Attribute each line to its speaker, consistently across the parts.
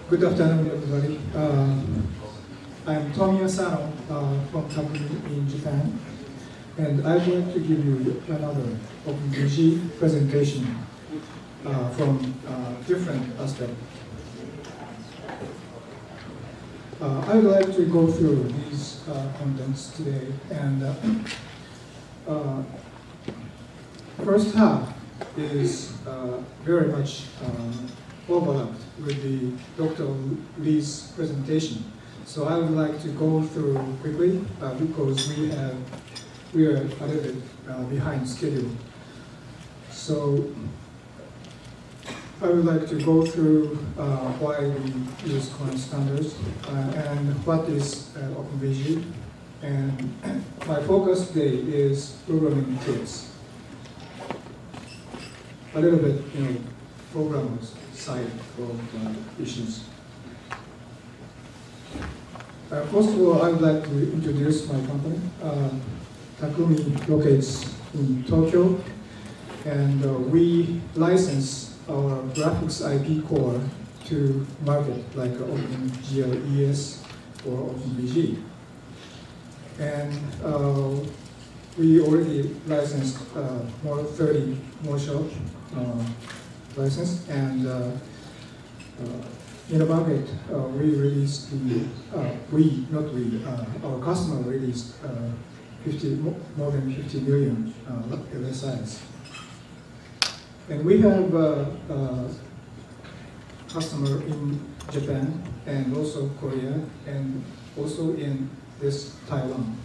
Speaker 1: Good afternoon, everybody. I'm Tommy Asano from Takumi in Japan, and I'd like to give you another OpenVG presentation from different aspect. I would like to go through these contents today, and first half is very much overlapped with the Dr. Lee's presentation. So I would like to go through quickly because we are a little bit behind schedule. So I would like to go through why we use Khronos standards and what is OpenVG. And my focus today is programming tips. A little bit, programmers side of issues. First of all, I would like to introduce my company. Takumi locates in Tokyo, and we license our graphics IP core to market like OpenGL-ES or OpenVG. And we already licensed more 30 more shops licensed, and in the market we released our customer released more than 50 million LSIs. And we have a customer in Japan and also Korea and also in Taiwan.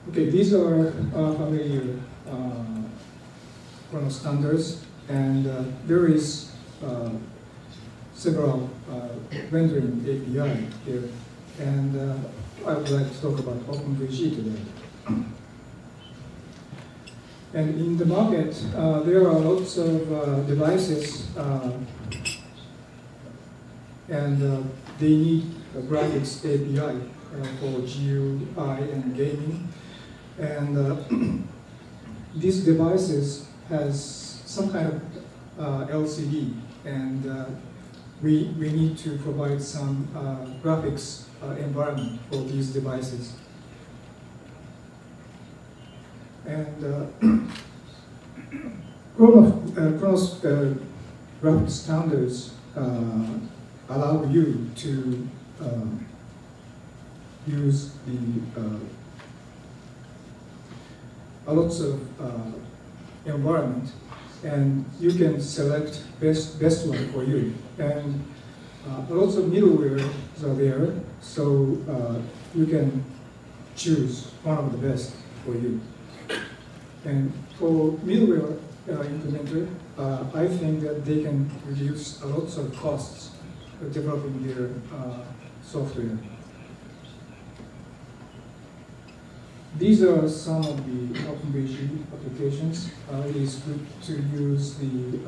Speaker 1: Okay, these are familiar Khronos standards, and there is several rendering API here, and I would like to talk about OpenVG today. And in the market, there are lots of devices, and they need a graphics API for GUI and gaming. And these devices has some kind of LCD, and we need to provide some graphics environment for these devices. And Khronos graphics standards allow you to use the lots of environment, and you can select best one for you. And lots of middleware are there, so you can choose one of the best for you. And for middleware implementer, I think that they can reduce lots of costs for developing their software. These are some of the OpenVG applications. It is good to use the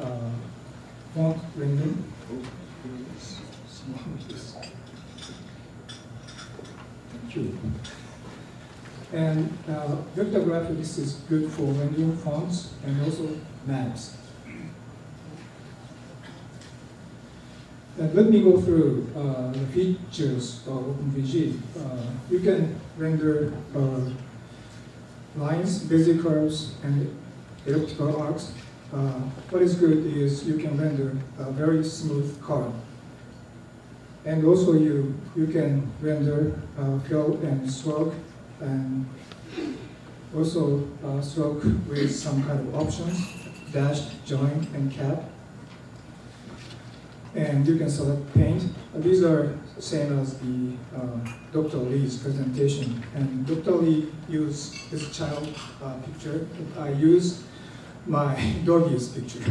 Speaker 1: font rendering. Thank you. And vector graphics is good for rendering fonts and also maps. And let me go through the features of OpenVG. You can render lines, basic curves, and elliptical arcs. What is good is you can render a very smooth curve. And also you can render fill and stroke, and also stroke with some kind of options, dash, join, and cap. And you can select paint. These are the same as the Dr. Lee's presentation. And Dr. Lee used his child picture. I used my doggy's picture.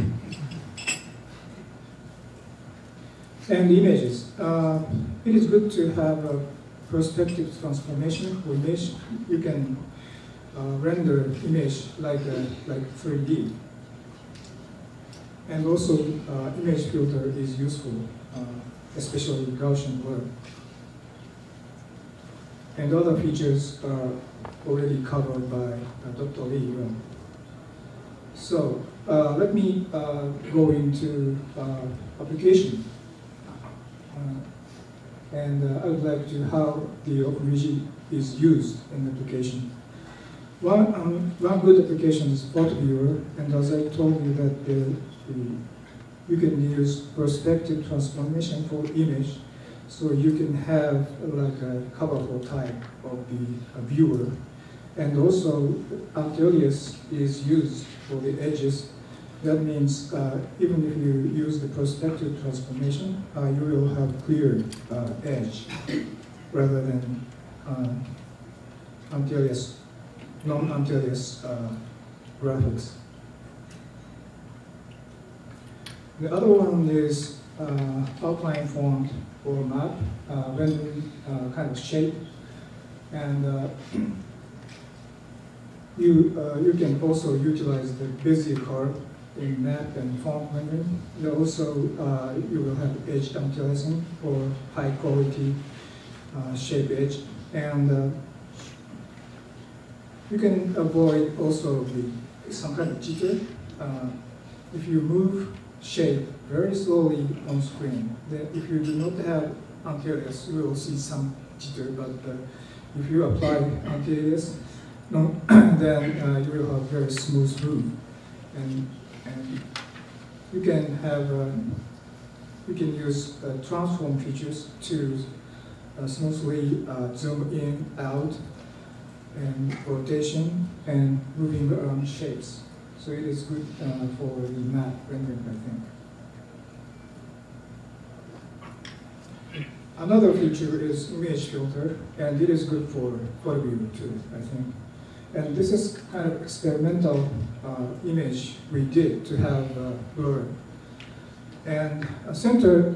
Speaker 1: And images. It is good to have a prospective transformation for image. You can render image like 3D. And also, image filter is useful, especially Gaussian blur. And other features are already covered by Dr. Lee. So, let me go into application. And I would like to how the OpenVG is used in the application. One good application is photo viewer, and as I told you that you can use prospective transformation for image, so you can have like a colorful type of the viewer, and also anti-alias is used for the edges. That means even if you use the prospective transformation, you will have clear edge rather than anti-alias, non-anti-alias graphics. The other one is outline font or map, rendering kind of shape, and you can also utilize the Bezier curve in map and font rendering. And also, you will have edge anti-aliasing for high quality shape edge, and you can avoid also some kind of jitter. If you move shape very slowly on screen, then if you do not have anti-alias, you will see some jitter. But if you apply anti-alias, then you will have very smooth move, and you can have you can use transform features to smoothly zoom in, out, and rotation and moving around shapes. So it is good for the map rendering, I think. Another feature is image filter, and it is good for photo viewer too, I think. And this is kind of experimental image we did to have blur. And a center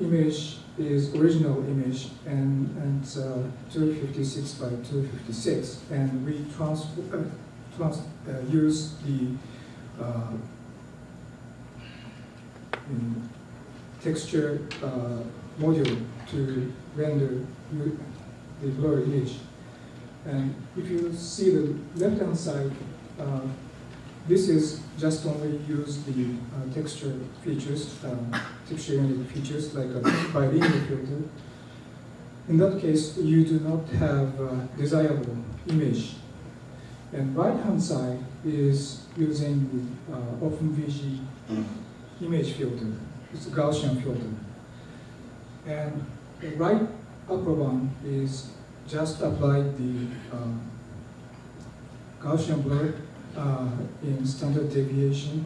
Speaker 1: image is original image, and it's 256 by 256, and we use the texture module to render the blur image. And if you see the left-hand side, this is just only use the texture features, texture unit features like a bilinear filter. In that case, you do not have desirable image. And right-hand side is using the OpenVG image filter. It's a Gaussian filter. And the right upper one is just apply the Gaussian blur in standard deviation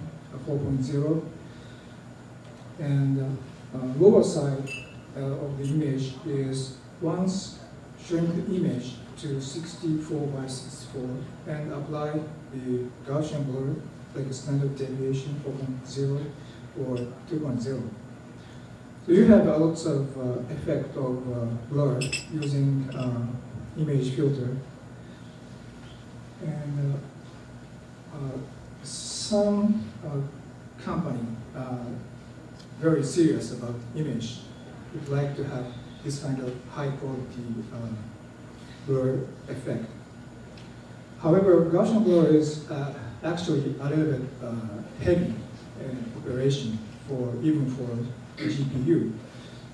Speaker 1: 4.0, and lower side of the image is once shrink the image to 64 by 64 and apply the Gaussian blur like a standard deviation 4.0 or 2.0. So you have lots of effect of blur using image filter, and some company very serious about image would like to have this kind of high quality blur effect. However, Gaussian blur is actually a little bit heavy operation even for GPU.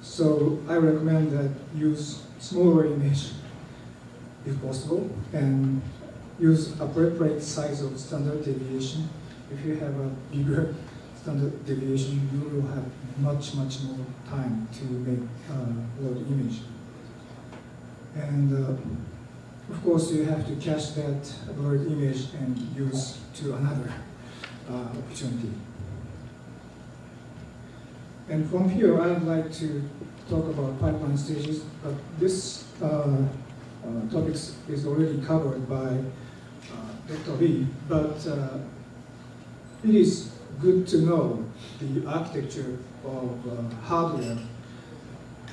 Speaker 1: So I recommend that use smaller image if possible, and use appropriate size of standard deviation. If you have a bigger standard deviation, you will have much more time to make load image. And of course, you have to cache that blurred image and use to another opportunity. And from here, I'd like to talk about pipeline stages, but this topic is already covered by Dr. Lee, but it is good to know the architecture of hardware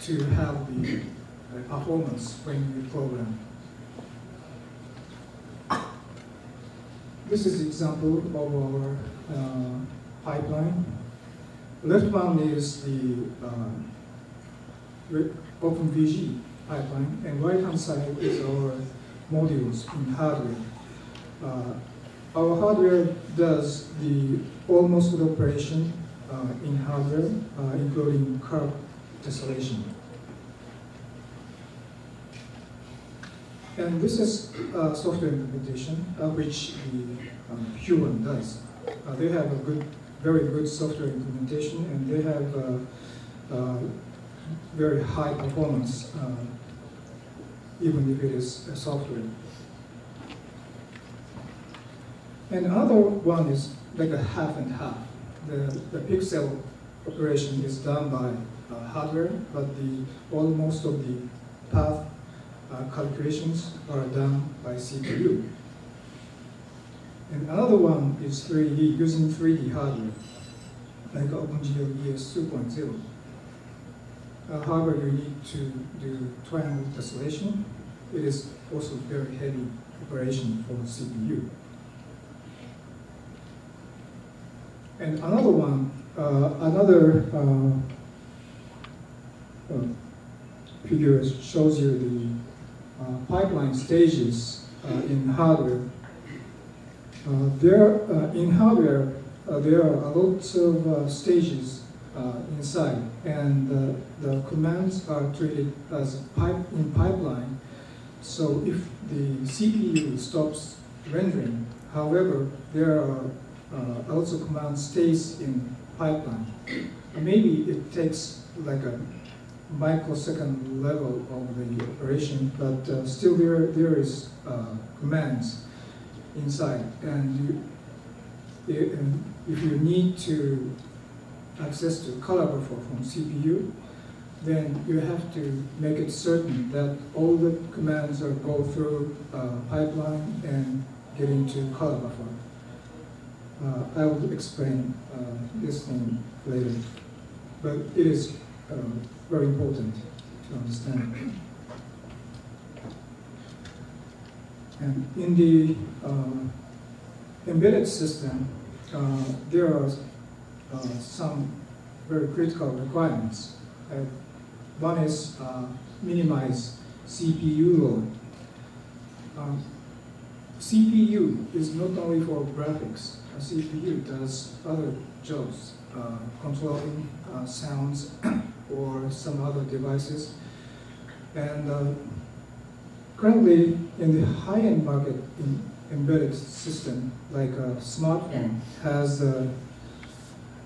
Speaker 1: to have the performance when you program. This is an example of our pipeline. Left one is the OpenVG pipeline, and right-hand side is our modules in hardware. our hardware does the almost operation in hardware, including curve tessellation. And this is software implementation, which the human does. They have a very good software implementation, and they have very high performance, even if it is a software. And another one is like a half and half. The pixel operation is done by hardware, but most of the path calculations are done by CPU. And another one is 3D, using 3D hardware, like OpenVG ES 2.0. However, you need to do triangle tessellation. It is also very heavy operation for the CPU. And another one, figure shows you the pipeline stages in hardware. In hardware, there are a lot of stages inside, and the commands are treated as in pipeline. So if the CPU stops rendering, however, there are also command stays in pipeline. Maybe it takes like a microsecond level of the operation, but still there is commands inside. And if you need to access to color buffer from CPU, then you have to make it certain that all the commands are go through pipeline and get into color buffer. I will explain this thing later, but it is very important to understand. And in the embedded system, there are some very critical requirements. One is minimize CPU load. CPU is not only for graphics. A CPU does other jobs, controlling sounds or some other devices. And currently, in the high-end market, in embedded system, like a smartphone, has a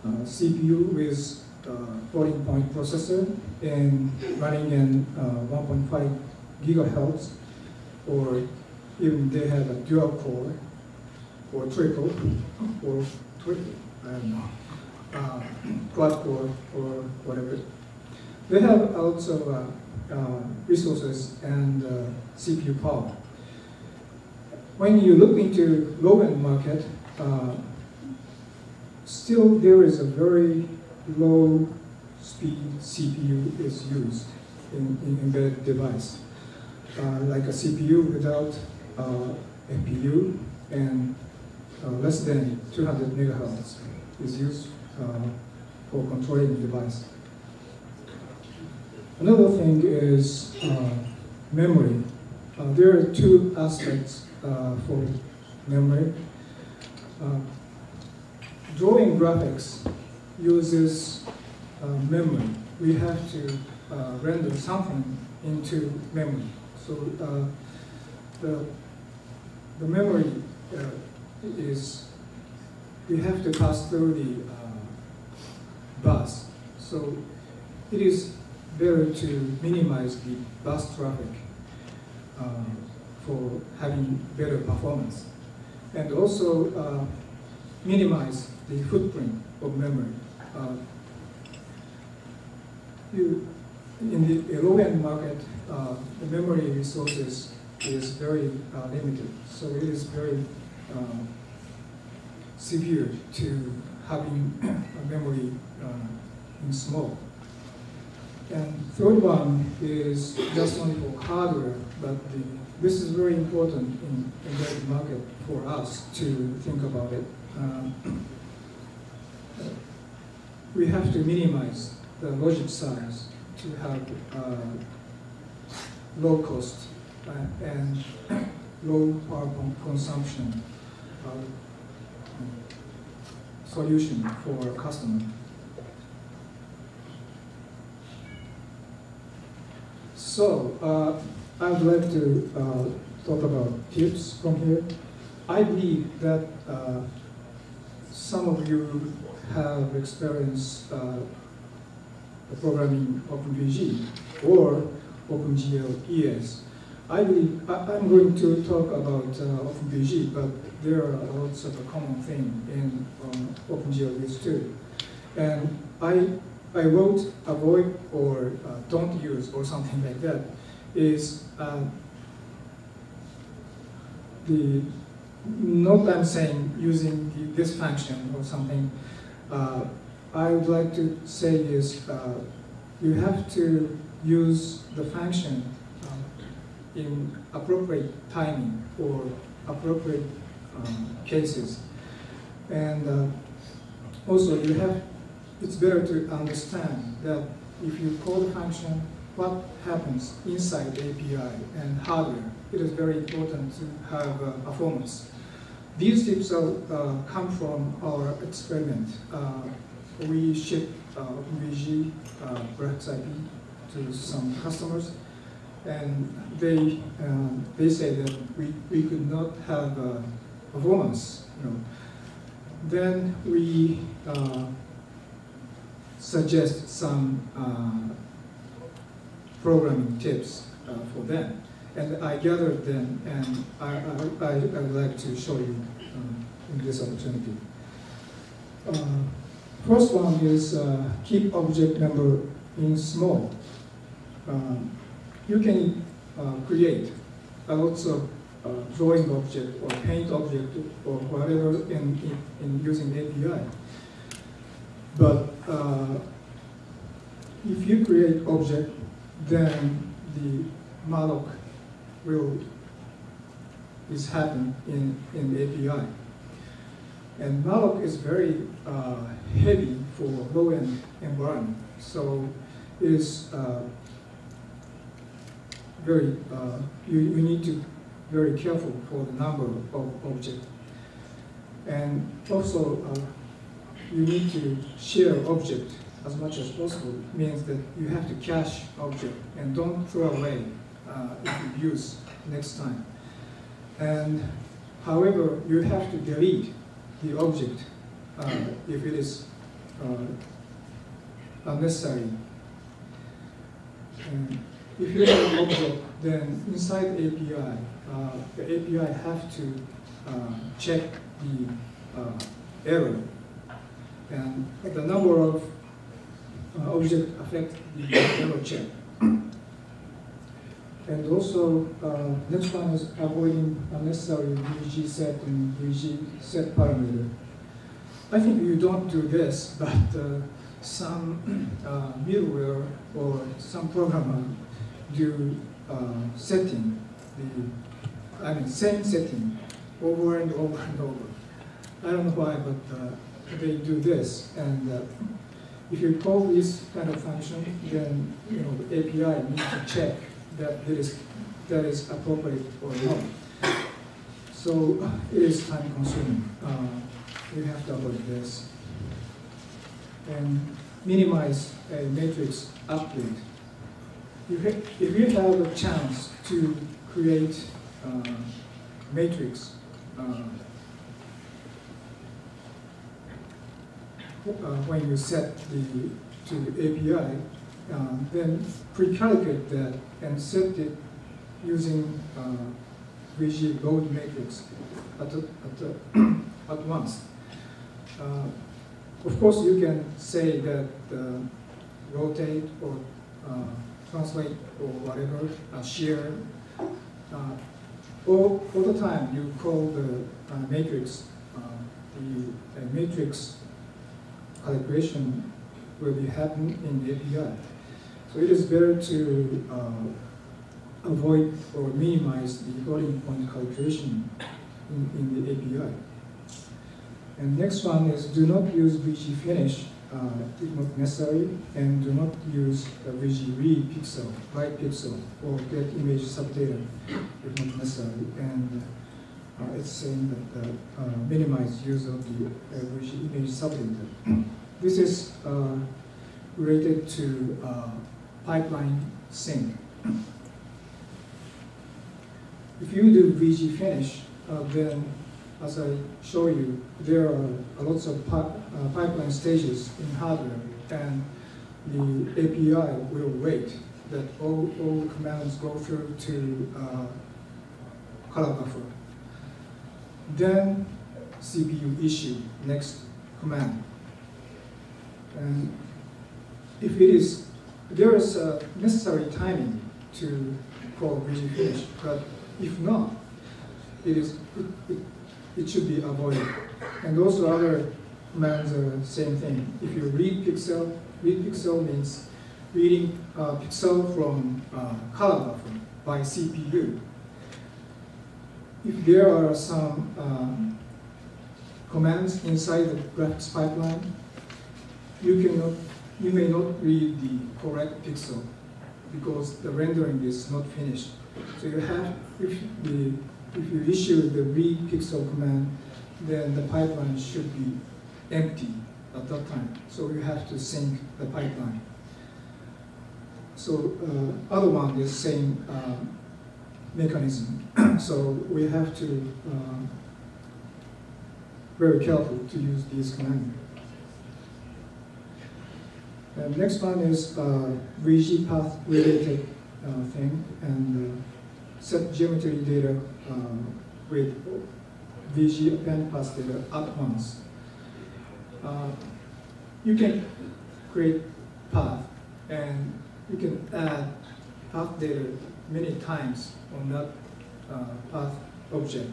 Speaker 1: CPU with floating-point processor and running in 1.5 gigahertz, or even they have a dual core, or triple, or triple, I don't know, quad core, or whatever. They have also resources and CPU power. When you look into low-end market, still there is a very low speed CPU is used in embedded device, like a CPU without FPU, and less than 200 megahertz is used for controlling the device. Another thing is memory. There are two aspects for memory. Drawing graphics uses memory. We have to render something into memory. So the memory is, we have to pass through the bus. So it is better to minimize the bus traffic for having better performance. And also minimize the footprint of memory. In the low-end market, the memory resources is very limited. So it is very severe to having a memory in small. And third one is just only for hardware, but this is very important in the market for us to think about it. We have to minimize the logic size to have low cost and low power consumption solution for a customer. So I would like to talk about tips from here. I believe that some of you have experienced programming OpenVG or OpenGL ES. I believe I'm going to talk about OpenVG, but there are lots of common things in OpenGL ES too. And I wrote avoid or don't use or something like that is not I'm saying using this function or something. I would like to say is you have to use the function in appropriate timing or appropriate cases. And also it's better to understand that if you call the function, what happens inside the API and hardware. It is very important to have performance. These tips come from our experiment. We ship OpenVG Brax IP to some customers, and they say that we could not have performance. Then we suggest some programming tips for them. And I gathered them, and I would like to show you in this opportunity. First one is keep object number in small. You can create lots of drawing object or paint object or whatever in using API. But if you create object, then the malloc is happen in the API. And malloc is very heavy for low-end environment. So it is very, you need to be very careful for the number of objects. And also, you need to share object as much as possible. It means that you have to cache object and don't throw away if you use next time. And however, you have to delete the object if it is unnecessary. And if you have an object, then inside the API have to check the error. And the number of objects affect the error check. And also, next one is avoiding unnecessary VG set and VG set parameter. I think you don't do this, but some middleware or some programmer do setting, same setting over and over and over. I don't know why, but they do this. And if you call this kind of function, then the API needs to check that that is appropriate or not. So it is time consuming. We have to avoid this. And minimize a matrix update. If you have a chance to create matrix when you set to the API, then pre-calculate that and set it using VG load matrix at once. Of course, you can say that rotate or translate or whatever, share. All the time you call the matrix, the matrix calculation will be happening in the API. So it is better to avoid or minimize the floating point calculation in the API. And next one is do not use VG finish if not necessary, and do not use VG read pixel, write pixel, or get image subdata if not necessary. And it's saying that minimize use of the VG image subdata. This is related to pipeline sync. If you do VG finish, then as I show you, there are lots of pipeline stages in hardware, and the API will wait that all commands go through to color buffer. Then CPU issue next command. And if it is, there is a necessary timing to call VG finish, but if not, it should be avoided. And also other commands are the same thing. If you read pixel means reading pixel from color buffer by CPU. If there are some commands inside the graphics pipeline, you may not read the correct pixel because the rendering is not finished. So you have, if you issue the read pixel command, then the pipeline should be empty at that time. So you have to sync the pipeline. So other one is same mechanism. So we have to very careful to use these commands. And next one is VG path related thing, and set geometry data with VG append path data at once. You can create path, and you can add path data many times on that path object.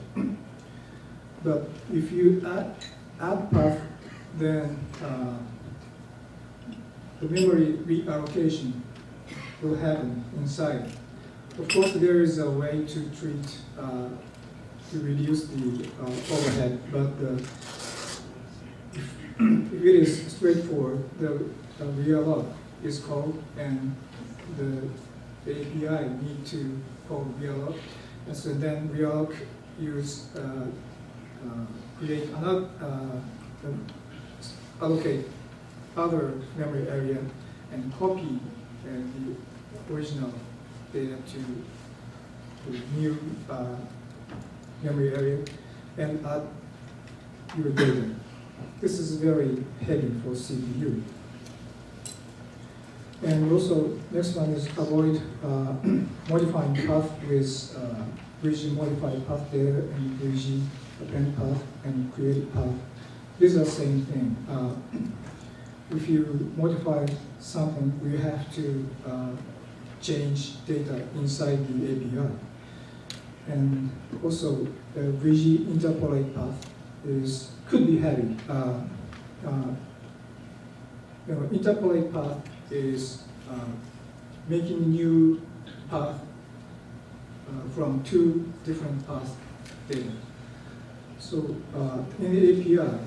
Speaker 1: But if you add path, then the memory reallocation will happen inside. Of course, there is a way to treat, to reduce the overhead, but if it is straightforward, the realloc is called, and the API need to call realloc, and so then realloc use create another allocate other memory area and copy the original data to the new memory area and add your data. This is very heavy for CPU. And also, next one is avoid modifying path with VG modified path data and VG append path and create path. These are the same thing. If you modify something, we have to change data inside the API. And also, the VG interpolate path could be heavy. Interpolate path is making new path from two different path data. So in the API,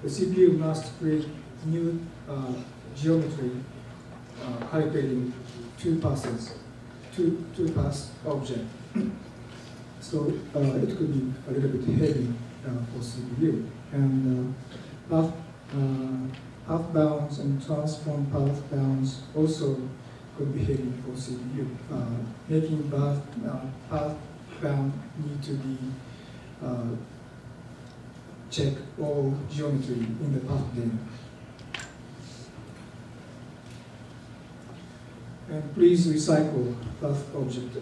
Speaker 1: the CPU must create new geometry calculating two passes, two pass object. So it could be a little bit heavy for CPU. And path bounds and transform path bounds also could be heavy for CPU. Making path bound need to be check all geometry in the path data. And please recycle path object.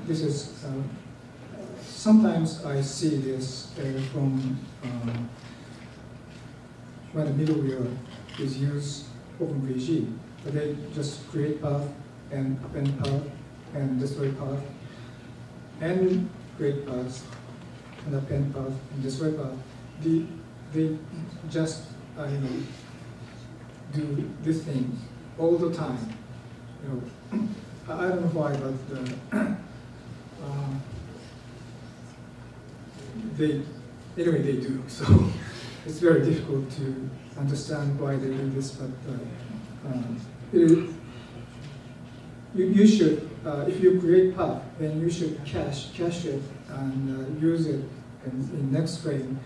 Speaker 1: This is sometimes I see this from when the middleware is used OpenVG. They just create path and append path and destroy path and create path and append path and destroy path. They just do this thing all the time. I don't know why, but anyway they do. So it's very difficult to understand why they do this, but you should, if you create path, then you should cache it and use it in next frame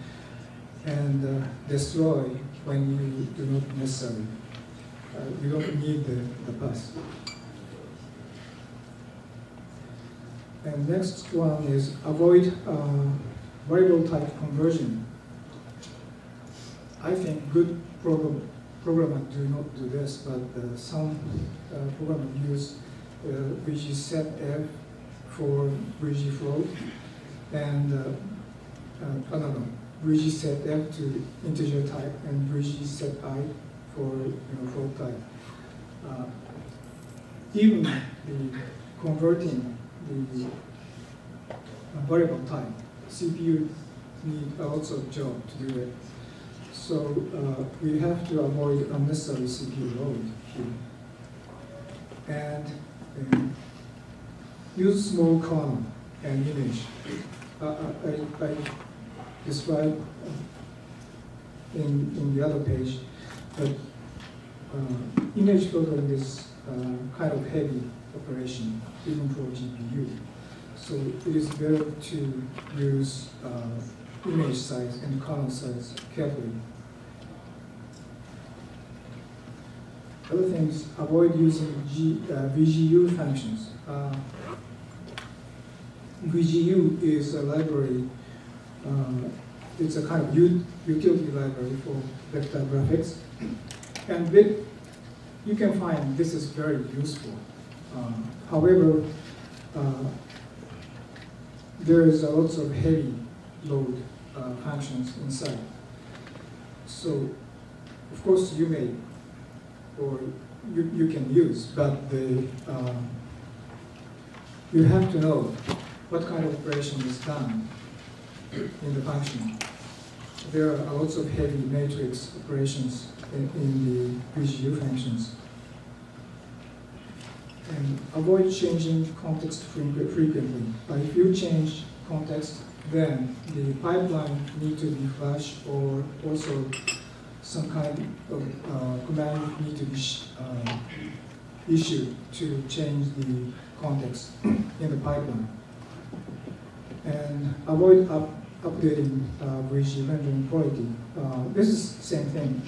Speaker 1: and destroy when you do not necessarily. You don't need the path. And next one is avoid variable type conversion. I think good programmers do not do this, but some programmers use VG set F for VG float and VG set F to integer type and VG set I for float type. Even the converting the variable type, CPU need lots of job to do it. So we have to avoid unnecessary CPU load here. And use small column and image. I described in the other page, but image loading is kind of heavy operation, even for GPU. So it is better to use image size and column size carefully. Other things, avoid using VGU functions. VGU is a library, it's a kind of utility library for vector graphics. And you can find this is very useful. However, there is a lot of heavy load functions inside. So, of course, you may, or you can use, but you have to know what kind of operation is done in the function. There are lots of heavy matrix operations in the VGU functions. And avoid changing context frequently. If you change context, then the pipeline need to be flashed, or also some kind of command need to be issued to change the context in the pipeline. And avoid updating VG rendering quality. This is the same thing.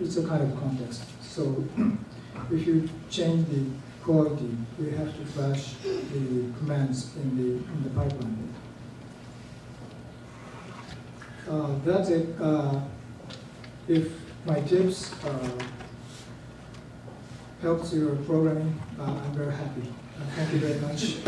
Speaker 1: It's a kind of context. So if you change the quality, we have to flash the commands in the pipeline. That's it. If my tips helps your programming, I'm very happy. Thank you very much.